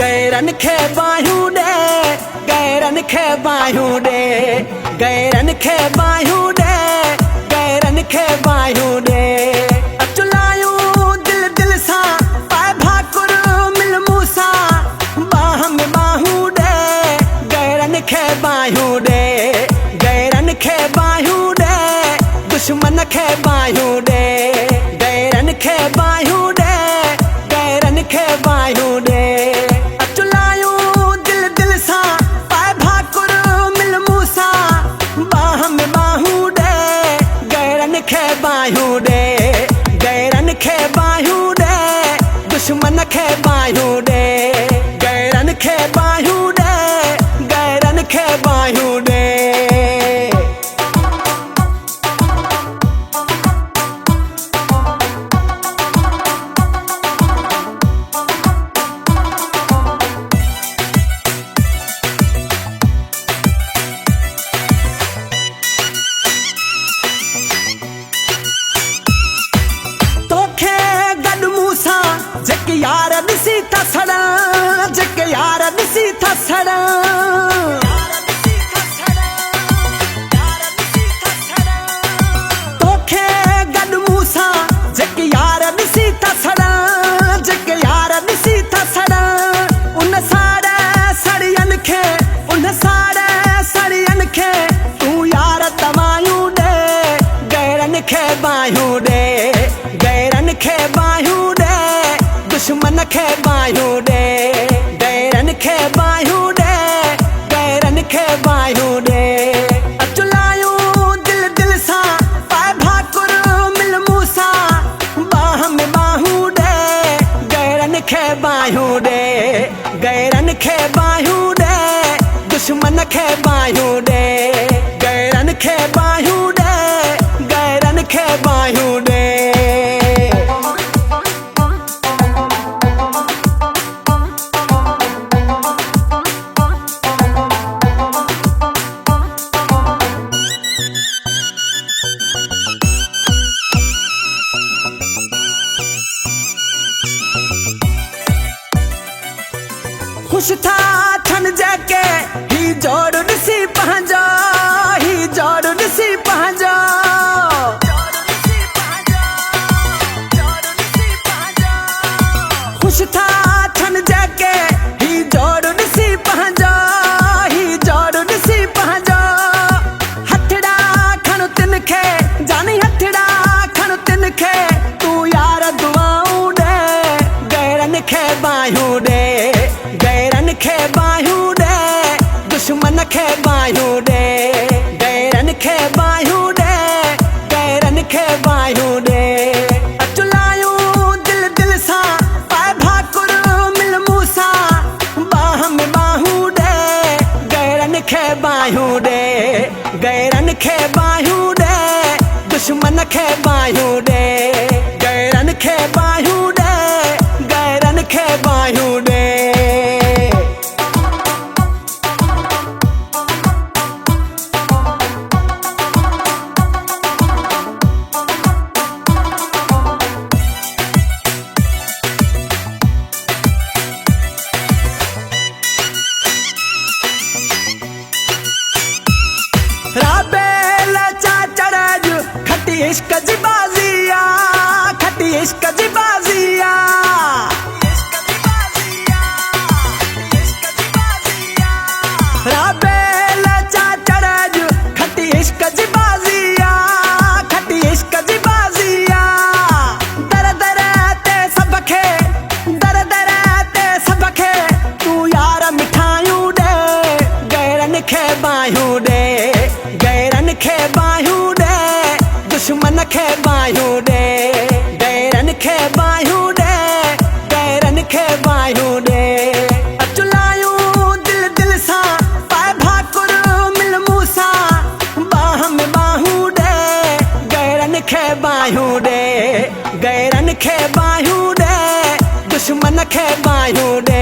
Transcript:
Garand खे बायूं ॾे, Garand खे बायूं ॾे, गैरन खे बायूं ॾे, गैरन खे बायूं ॾे। अचलायूं दिल दिल सां पाए भाकुर मिल मूं सां बाह में बाहूं ॾे, गैरन खे बायूं ॾे, गैरन खे बायूं ॾे, दुश्मन खे बायूं ॾे, गैरन खे बायूं ॾे, गैरन खे बायूं ॾे। बायूं ॾे, गैरन खे बायूं ॾे, दुश्मन खे बायूं ॾे, गैरन खे बायूं ॾे, गैरन खे बायूं ॾे। जेके यार ॾिसी था सड़न, जेके यार ॾिसी था सड़न, तोखे गॾु मूं सां जेके यार ॾिसी था सड़न, जेके यार ॾिसी था सड़न, उन साड़े सड़ियन खे, उन साड़े सड़ियन खे तूं यार दवायूं ॾे, गैरन खे बायूं ॾे, गैरन खे बायूं ॾे, दुश्मन खे बायूं ॾे, गैरन खे बायूं ॾे, गैरन खे बायूं ॾे। अचलायूं दिल दिल सां पाए भाकुर मिल मूं सां बाह में बाहूं ॾे, गैरन खे बायूं ॾे, गैरन खे बायूं ॾे, दुश्मन खे बायूं ॾे, गैरन खे बायूं ॾे, गैरन खे बायूं ॾे। खुश था थन जेके ही जोड़ ॾिसी पंहिंजो, ही जोड़ ॾिसी पंहिंजो, खुश था थन जेके ही जोड़ ॾिसी पंहिंजो, ही जोड़ ॾिसी पंहिंजो। हथड़ा खण तिन खे जानी, हथड़ा खण तिन खे तूं यार दुआऊं ॾे, गैरन खे बायूं ॾे, गैरन खे बायूं ॾे, दुश्मन खे बायूं ॾे, गैरन खे बायूं ॾे, गैरन खे बायूं ॾे। अचलायूं दिल दिल सां पाए भाकुर मिल मूं सां बाह में बाहूं ॾे, गैरन खे बायूं ॾे, गैरन खे बायूं ॾे, दुश्मन खे बायूं ॾे, गैरन खे बायूं ॾे, गैरन खे बायूं ॾे। राबेल चाचड़ खटी इश्क जी बाज़िया, खटी इश्क जी बाज़िया, राबेल चाचड़ खटी इश्क जी बाज़िया, खटी इश्क जी बाज़िया। दर दर ते सब खे, दर दर ते सब खे तूं यार मिठायूं ॾे, गैरन खे बायूं ॾे, गैरन खे बायूं ॾे, दुश्मन खे बायूं ॾे, गैरन खे बायूं ॾे, गैरन खे बायूं ॾे। अचलायूं दिल दिल सां पाए भाकुर मिल मूं सां बाह में बाहूं ॾे, गैरन खे बायूं ॾे, गैरन खे बायूं ॾे, दुश्मन खे बायूं ॾे,